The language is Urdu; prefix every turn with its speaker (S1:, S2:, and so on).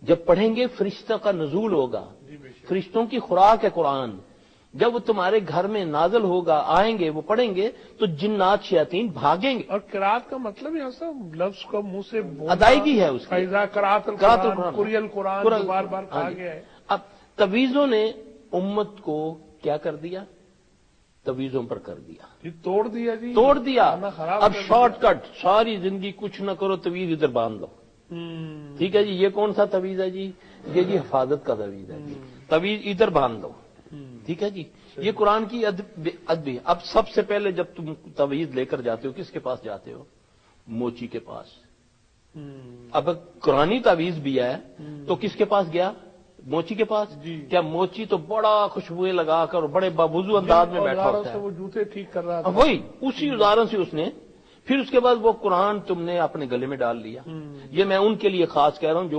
S1: جب پڑھیں گے فرشتہ کا نزول ہوگا، فرشتوں کی خوراک ہے قرآن، جب وہ تمہارے گھر میں نازل ہوگا، آئیں گے، وہ پڑھیں گے تو جنات شیاطین بھاگیں گے۔
S2: اور قرات کا مطلب یہاں سے لفظ کو منہ سے
S1: ادائیگی ہے اس کی،
S2: فیضا قرات القرآن، قری القرآن جو بار بار کہا گیا ہے۔
S1: اب تویزوں نے امت کو کیا کر دیا؟ تویزوں پر کر دیا،
S2: یہ توڑ دیا جی،
S1: توڑ دیا۔ اب
S2: کر
S1: شارٹ کٹ، ساری زندگی کچھ نہ کرو، تویز ادھر باندھ لو۔ ٹھیک ہے جی، یہ کون سا تویز ہے جی؟ یہ جی حفاظت کا تویز ہے جی، تویز ادھر باندھ لو۔ ٹھیک ہے جی، یہ قرآن کی ادبی۔ اب سب سے پہلے جب تم تویز لے کر جاتے ہو، کس کے پاس جاتے ہو؟ موچی کے پاس۔ اب قرآنی تویز بھی ہے تو کس کے پاس گیا؟ موچی کے پاس۔ کیا موچی تو بڑا خوشبوئیں لگا کر بڑے بابوزو انداز میں بیٹھا ہوتا ہے،
S2: وہ جوتے ٹھیک کر رہا تھا،
S1: وہی اسی اوزاروں سے اس نے، پھر اس کے بعد وہ قرآن تم نے اپنے گلے میں ڈال لیا۔ یہ میں ان کے لیے خاص کہہ رہا ہوں جو